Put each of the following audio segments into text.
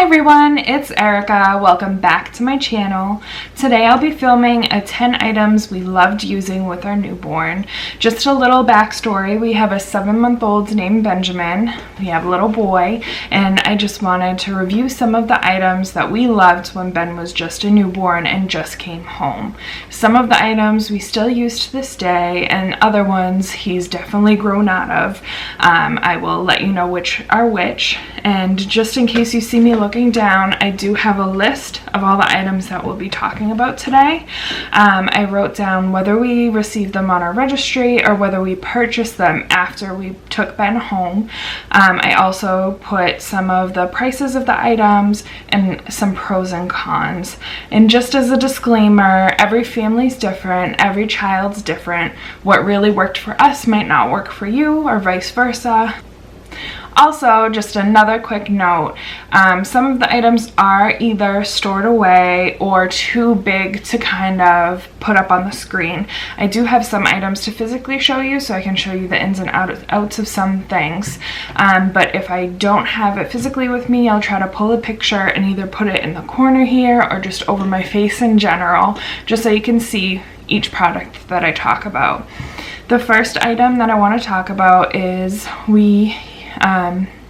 Hi everyone, it's Erica. Welcome back to my channel. Today I'll be filming a 10 items we loved using with our newborn. Just a little backstory, we have a 7-month-old named Benjamin. We have a little boy, and I just wanted to review some of the items that we loved when Ben was just a newborn and just came home. Some of the items we still use to this day, and other ones he's definitely grown out of. I will let you know which are which, and just in case you see me looking down, I do have a list of all the items that we'll be talking about today. I wrote down whether we received them on our registry or whether we purchased them after we took Ben home. I also put some of the prices of the items and some pros and cons. And just as a disclaimer, every family's different, every child's different. What really worked for us might not work for you, or vice versa. Also, just another quick note, some of the items are either stored away or too big to kind of put up on the screen. I do have some items to physically show you, so I can show you the ins and outs of some things. But if I don't have it physically with me, I'll try to pull a picture and either put it in the corner here or just over my face in general, just so you can see each product that I talk about. The first item that I want to talk about is we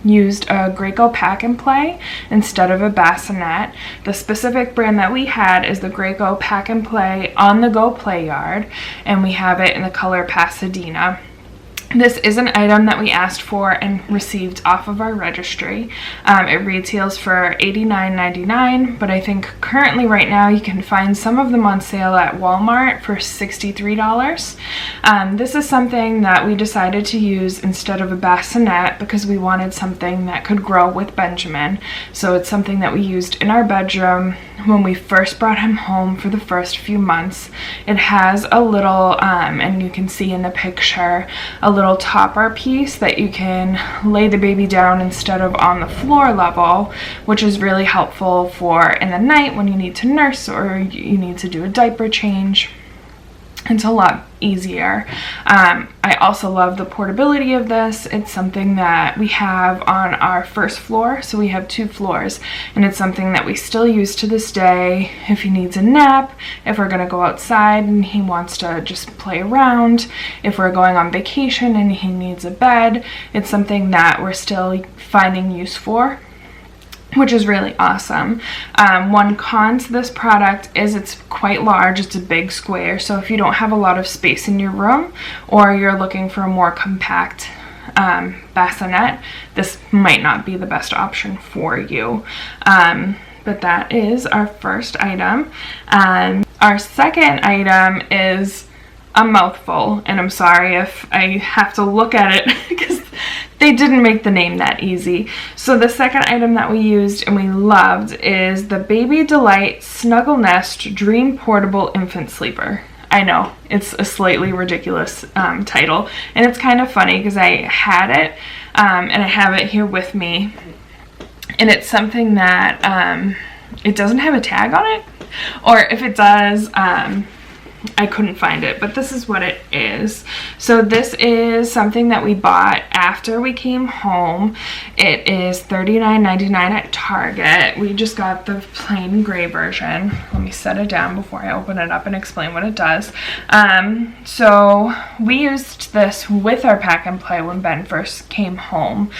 used a Graco pack and play instead of a bassinet. The specific brand that we had is the Graco pack and play on the go play yard, and we have it in the color Pasadena. This is an item that we asked for and received off of our registry. It retails for $89.99, but I think currently right now you can find some of them on sale at Walmart for $63. This is something that we decided to use instead of a bassinet because we wanted something that could grow with Benjamin. So it's something that we used in our bedroom when we first brought him home for the first few months. It has a little, and you can see in the picture, a little topper piece that you can lay the baby down instead of on the floor level, which is really helpful for in the night when you need to nurse or you need to do a diaper change. It's a lot easier. I also love the portability of this. It's something that we have on our first floor, so we have 2 floors, and it's something that we still use to this day if he needs a nap, if we're going to go outside and he wants to just play around, if we're going on vacation and he needs a bed. It's something that we're still finding use for, which is really awesome. One con to this product is it's quite large. It's a big square, so if you don't have a lot of space in your room or you're looking for a more compact bassinet, this might not be the best option for you. But that is our first item. Our second item is a mouthful, and I'm sorry if I have to look at it because they didn't make the name that easy. So the second item that we used and we loved is the Baby Delight Snuggle Nest Dream Portable Infant Sleeper. I know, it's a slightly ridiculous title, and it's kind of funny because I had it and I have it here with me, and it's something that it doesn't have a tag on it, or if it does, I couldn't find it, but this is what it is. So this is something that we bought after we came home. It is $39.99 at Target. We just got the plain gray version. Let me set it down before I open it up and explain what it does. So we used this with our pack and play when Ben first came home.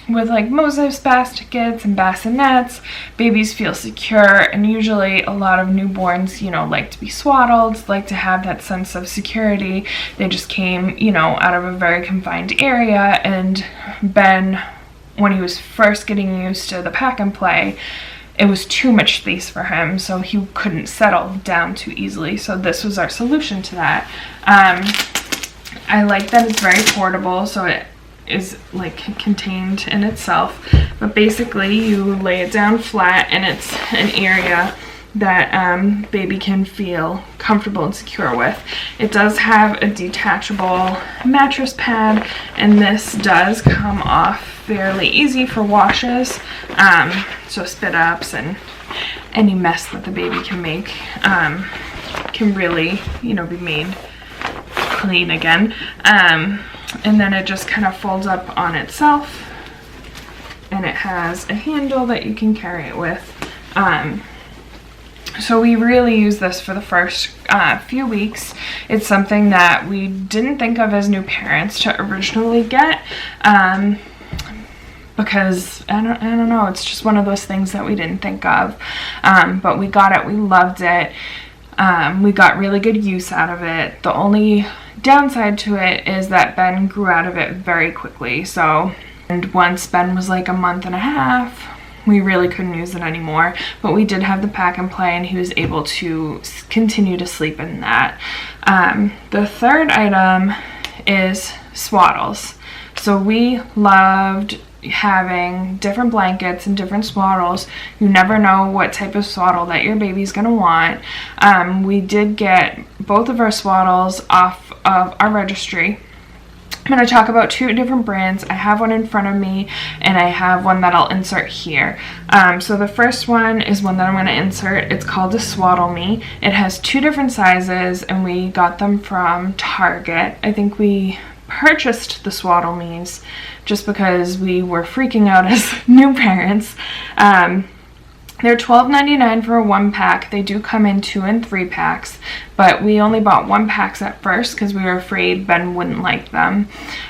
With like Moses baskets and bassinets, babies feel secure, and usually a lot of newborns, like to be swaddled, like to have that sense of security. They just came, out of a very confined area, and Ben, when he was first getting used to the pack and play, it was too much space for him, so he couldn't settle down too easily. So this was our solution to that. I like that it's very portable, so it is like contained in itself, but basically you lay it down flat, and it's an area that baby can feel comfortable and secure with. It does have a detachable mattress pad, and this does come off fairly easy for washes, so spit ups and any mess that the baby can make can really be made clean again. And then it just kind of folds up on itself, and it has a handle that you can carry it with. So we really use this for the first few weeks. It's something that we didn't think of as new parents to originally get, because I don't know, it's just one of those things that we didn't think of. But we got it, we loved it. We got really good use out of it. The only downside to it is that Ben grew out of it very quickly. So, and once Ben was like a month and a half, we really couldn't use it anymore. But we did have the pack and play, and he was able to continue to sleep in that. The third item is swaddles. So we loved having different blankets and different swaddles. You never know what type of swaddle that your baby's gonna want. We did get both of our swaddles off of our registry. I'm going to talk about two different brands. I have one in front of me, and I have one that I'll insert here. So the first one is one that I'm going to insert. It's called a Swaddle Me. It has two different sizes, and we got them from Target. I think we purchased the Swaddle Me's just because we were freaking out as new parents. They're $12.99 for a 1-pack. They do come in 2 and 3 packs, but we only bought 1 packs at first because we were afraid Ben wouldn't like them.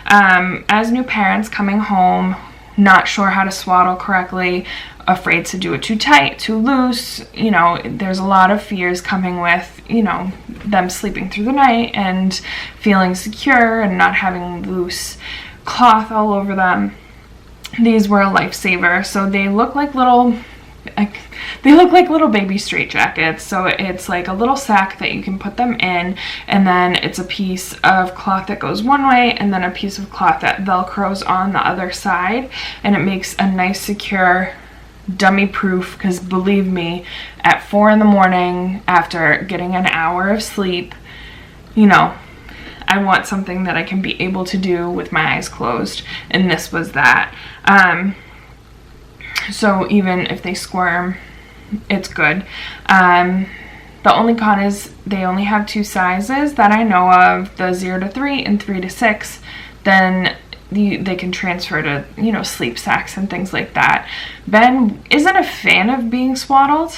As new parents coming home, not sure how to swaddle correctly, afraid to do it too tight, too loose, you know, there's a lot of fears coming with, you know, them sleeping through the night and feeling secure and not having loose cloth all over them. These were a lifesaver. So they look like little baby straitjackets. So it's like a little sack that you can put them in, and then it's a piece of cloth that goes one way and then a piece of cloth that velcros on the other side, and it makes a nice secure dummy proof, because believe me, at 4 in the morning after getting an hour of sleep, you know, I want something that I can be able to do with my eyes closed, and this was that. So even if they squirm, it's good. The only con is they only have 2 sizes that I know of, the 0 to 3 and 3 to 6. Then they can transfer to, you know, sleep sacks and things like that. Ben isn't a fan of being swaddled.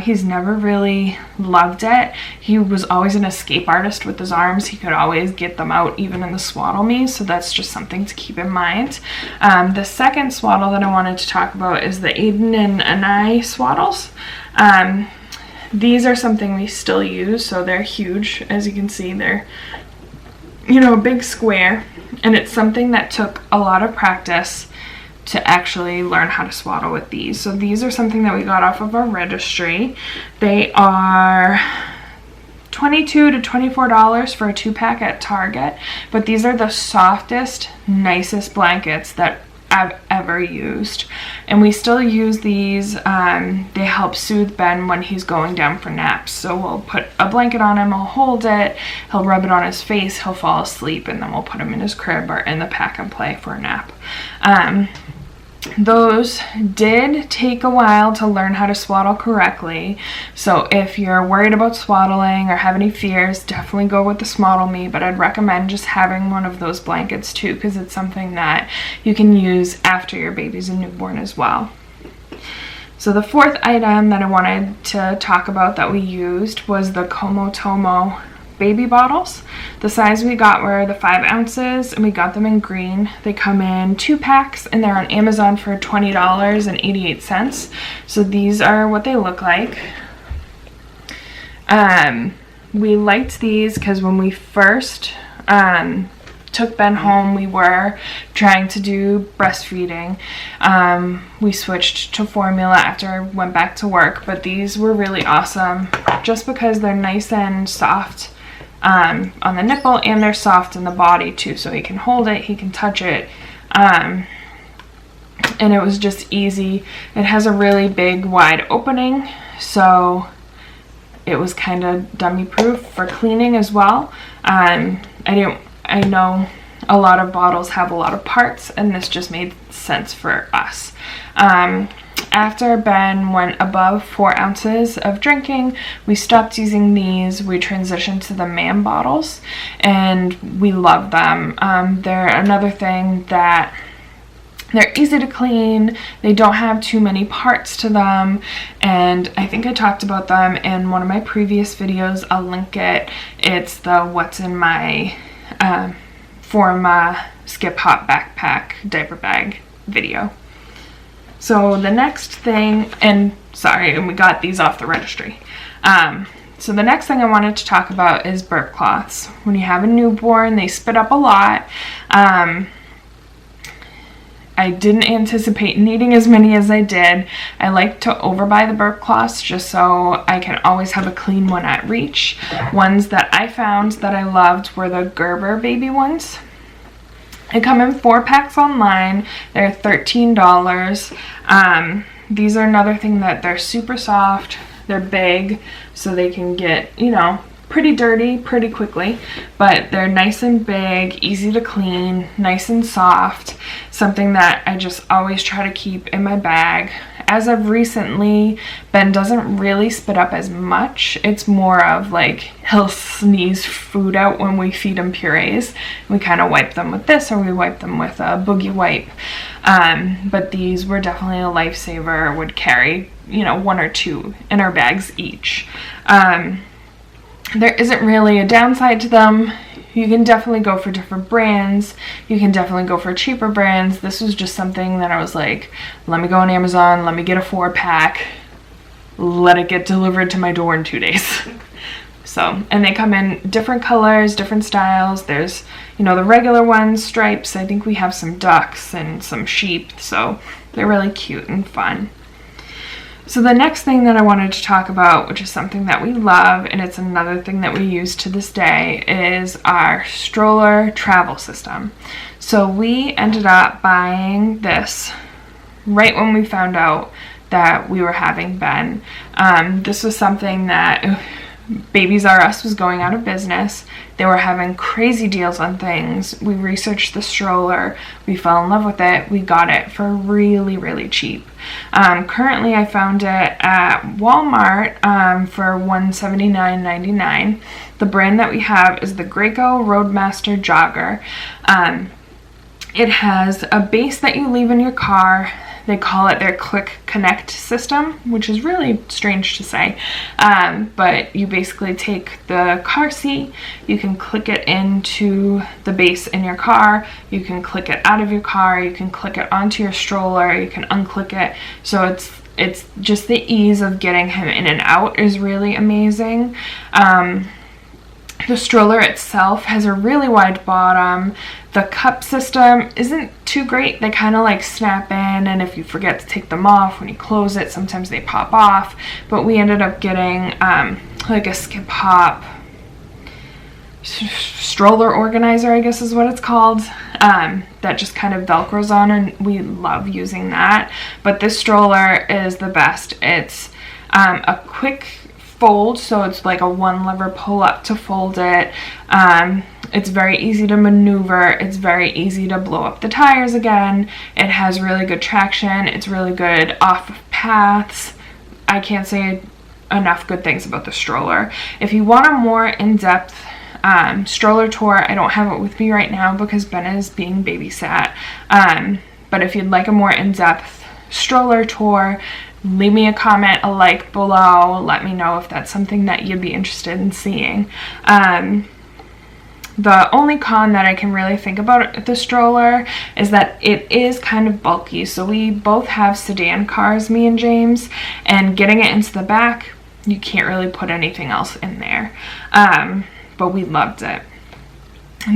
He's never really loved it. He was always an escape artist with his arms. He could always get them out even in the Swaddle Me, so that's just something to keep in mind. The second swaddle that I wanted to talk about is the Aiden and Anai swaddles. These are something we still use, so they're huge. As you can see, they're, you know, a big square. And it's something that took a lot of practice to actually learn how to swaddle with these. So these are something that we got off of our registry. They are $22 to $24 for a 2-pack at Target. But these are the softest, nicest blankets that I've ever used, and we still use these. They help soothe Ben when he's going down for naps. So we'll put a blanket on him, he'll hold it, he'll rub it on his face, he'll fall asleep, and then we'll put him in his crib or in the pack and play for a nap. Those did take a while to learn how to swaddle correctly. So if you're worried about swaddling or have any fears, definitely go with the Swaddle Me, but I'd recommend just having one of those blankets too, because it's something that you can use after your baby's a newborn as well. So the fourth item that I wanted to talk about that we used was the Komotomo baby bottles. The size we got were the 5 ounces, and we got them in green. They come in 2 packs, and they're on Amazon for $20.88. So these are what they look like. We liked these because when we first took Ben home, we were trying to do breastfeeding. We switched to formula after I went back to work, but these were really awesome just because they're nice and soft on the nipple, and they're soft in the body too, so he can hold it, he can touch it, and it was just easy. It has a really big wide opening, so it was kind of dummy proof for cleaning as well. I know a lot of bottles have a lot of parts, and this just made sense for us. After Ben went above 4 ounces of drinking, we stopped using these. We transitioned to the man bottles, and we love them. They're another thing that They're easy to clean, they don't have too many parts to them, and I think I talked about them in one of my previous videos. I'll link it. It's the what's in my Forma Skip Hop Backpack Diaper Bag video. So the next thing, and we got these off the registry. So the next thing I wanted to talk about is burp cloths. When you have a newborn, they spit up a lot. I didn't anticipate needing as many as I did. I like to overbuy the burp cloths just so I can always have a clean one at reach. Ones that I found that I loved were the Gerber baby ones. They come in 4 packs online. They're $13. These are another thing that they're super soft. They're big, so they can get, you know, pretty dirty pretty quickly, but they're nice and big, easy to clean, nice and soft. Something that I just always try to keep in my bag. As of recently, Ben doesn't really spit up as much. It's more of like he'll sneeze food out when we feed him purees. We kind of wipe them with this, or we wipe them with a boogie wipe. But these were definitely a lifesaver. Would carry, you know, 1 or 2 in our bags each. There isn't really a downside to them. You can definitely go for different brands. You can definitely go for cheaper brands. This was just something that I was like, let me go on Amazon, let me get a 4-pack, let it get delivered to my door in 2 days. So, and they come in different colors, different styles. There's, you know, the regular ones, stripes. I think we have some ducks and some sheep. So they're really cute and fun. So the next thing that I wanted to talk about, which is something that we love, and it's another thing that we use to this day, is our stroller travel system. So we ended up buying this right when we found out that we were having Ben. This was something that Babies R Us was going out of business. They were having crazy deals on things. We researched the stroller. We fell in love with it. We got it for really, really cheap. Currently, I found it at Walmart for $179.99. The brand that we have is the Graco Roadmaster Jogger. It has a base that you leave in your car. They call it their Click Connect system, which is really strange to say. But you basically take the car seat, you can click it into the base in your car, you can click it out of your car, you can click it onto your stroller, you can unclick it. So it's just the ease of getting him in and out is really amazing. The stroller itself has a really wide bottom. The cup system isn't too great. They kind of like snap in, and if you forget to take them off when you close it, sometimes they pop off. But we ended up getting like a skip hop stroller organizer, I guess is what it's called, that just kind of velcros on, and we love using that. But this stroller is the best. It's a quick fold, so it's like a 1 lever pull up to fold it. It's very easy to maneuver. It's very easy to blow up the tires again. It has really good traction. It's really good off paths. I can't say enough good things about the stroller. If you want a more in-depth stroller tour, I don't have it with me right now because Ben is being babysat. But if you'd like a more in-depth stroller tour, leave me a comment, a like below. Let me know if that's something that you'd be interested in seeing. The only con that I can really think about the stroller is that it is kind of bulky. So we both have sedan cars, me and James, and getting it into the back, you can't really put anything else in there. But we loved it.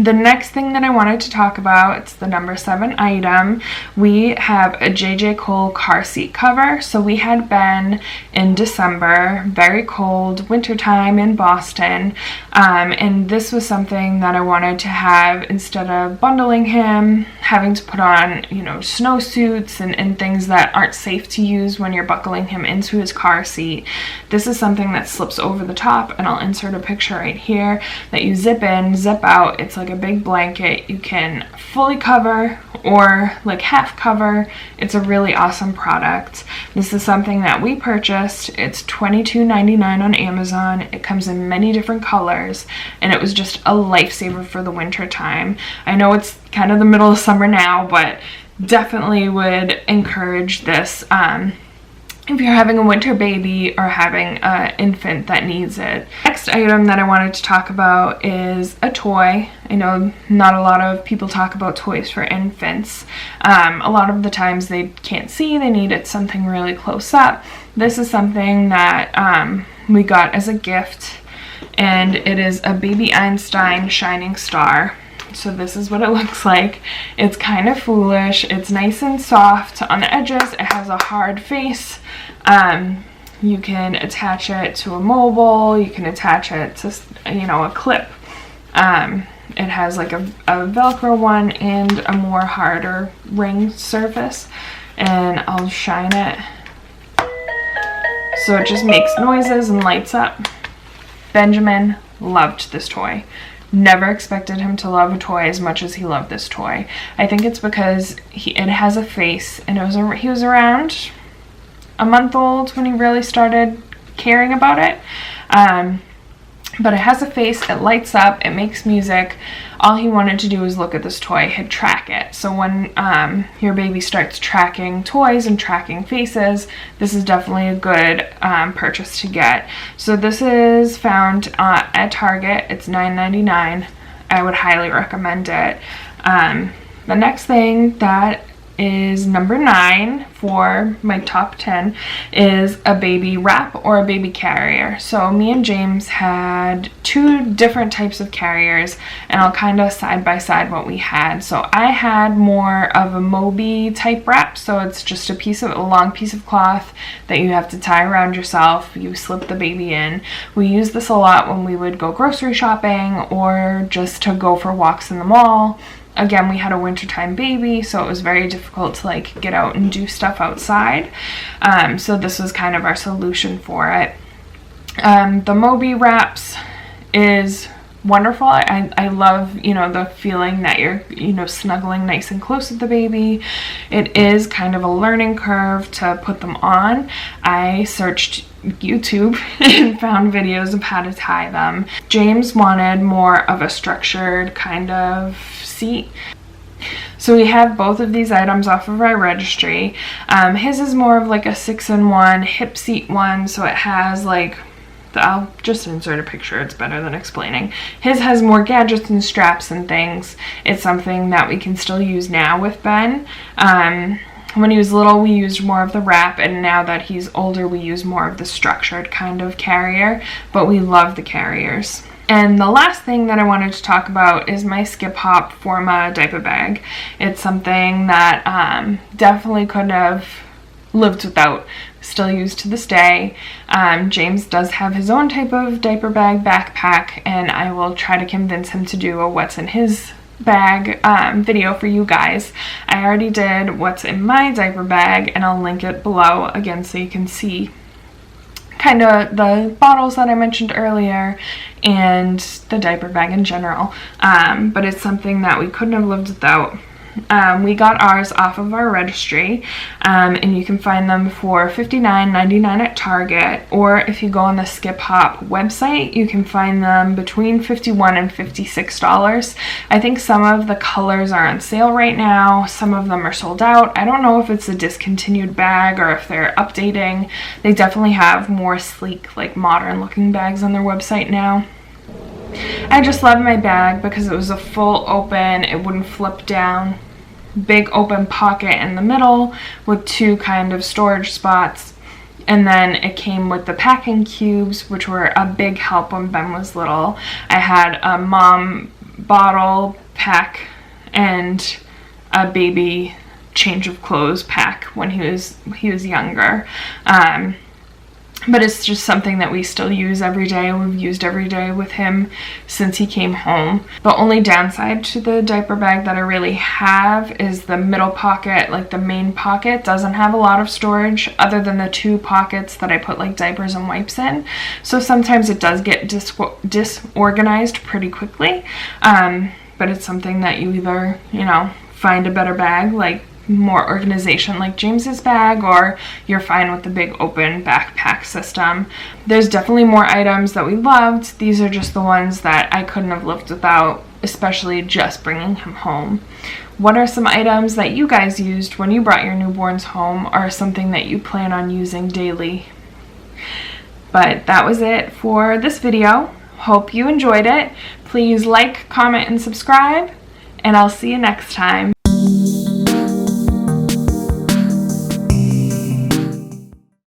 The next thing that I wanted to talk about, it's the number 7 item. We have a JJ Cole car seat cover. So we had Ben in December, very cold, wintertime in Boston. And this was something that I wanted to have instead of bundling him, having to put on, you know, snowsuits and things that aren't safe to use when you're buckling him into his car seat. This is something that slips over the top, and I'll insert a picture right here, that you zip in, zip out. It's like a big blanket. You can fully cover or like half cover. It's a really awesome product. This is something that we purchased. It's $22.99 on Amazon. It comes in many different colors, and it was just a lifesaver for the winter time. I know it's kind of the middle of summer now, but definitely would encourage this if you're having a winter baby or having an infant that needs it. Next item that I wanted to talk about is a toy. I know not a lot of people talk about toys for infants. A lot of the times they can't see, they need something really close up. This is something that we got as a gift, and it is a Baby Einstein Shining Star. So this is what it looks like. It's kind of foolish. It's nice and soft on the edges. It has a hard face. You can attach it to a mobile. You can attach it to, you know, a clip. It has like a Velcro one and a more harder ring surface. And I'll shine it so it just makes noises and lights up. Benjamin loved this toy. Never expected him to love a toy as much as he loved this toy. I think it's because it has a face, and he was around a month old when he really started caring about it. But it has a face, it lights up, it makes music. All he wanted to do was look at this toy, he'd track it. So when your baby starts tracking toys and tracking faces, this is definitely a good purchase to get. So this is found at Target. It's $9.99. I would highly recommend it. The next thing that is number 9 for my top 10 is a baby wrap or a baby carrier. So me and James had 2 different types of carriers, and I'll kind of side by side what we had. So I had more of a Moby type wrap, so it's just a long piece of cloth that you have to tie around yourself. You slip the baby in. We used this a lot when we would go grocery shopping or just to go for walks in the mall. Again, we had a wintertime baby, so it was very difficult to like get out and do stuff outside. So this was kind of our solution for it. The Moby wraps is wonderful. I love, you know, the feeling that you're, you know, snuggling nice and close with the baby. It is kind of a learning curve to put them on. I searched YouTube and found videos of how to tie them. James wanted more of a structured kind of seat. So we have both of these items off of our registry. His is more of like a 6-in-1 hip seat one, so it has like, I'll just insert a picture, it's better than explaining. His has more gadgets and straps and things. It's something that we can still use now with Ben. When he was little, we used more of the wrap, and now that he's older, we use more of the structured kind of carrier, but we love the carriers. And the last thing that I wanted to talk about is my Skip Hop Forma diaper bag. It's something that definitely couldn't have lived without. Still used to this day. James does have his own type of diaper bag backpack, and I will try to convince him to do a what's in his bag video for you guys. I already did what's in my diaper bag, and I'll link it below again so you can see kind of the bottles that I mentioned earlier and the diaper bag in general. But it's something that we couldn't have lived without. We got ours off of our registry, and you can find them for $59.99 at Target, or if you go on the Skip Hop website, you can find them between $51 and $56. I think some of the colors are on sale right now. Some of them are sold out. I don't know if it's a discontinued bag or if they're updating. They definitely have more sleek, like modern looking bags on their website now. I just love my bag because it was a full open, it wouldn't flip down, big open pocket in the middle with 2 kind of storage spots, and then it came with the packing cubes, which were a big help when Ben was little. I had a mom bottle pack and a baby change of clothes pack when he was younger. But it's just something that we still use every day. We've used every day with him since he came home. The only downside to the diaper bag that I really have is the middle pocket, like the main pocket, doesn't have a lot of storage other than the 2 pockets that I put like diapers and wipes in. So sometimes it does get disorganized pretty quickly. But it's something that you either, you know, find a better bag, like more organization like James's bag, or you're fine with the big open backpack system. There's definitely more items that we loved. These are just the ones that I couldn't have lived without. especially just bringing him home. What are some items that you guys used when you brought your newborns home, or something that you plan on using daily? But that was it for this video. Hope you enjoyed it. Please like, comment, and subscribe, and I'll see you next time.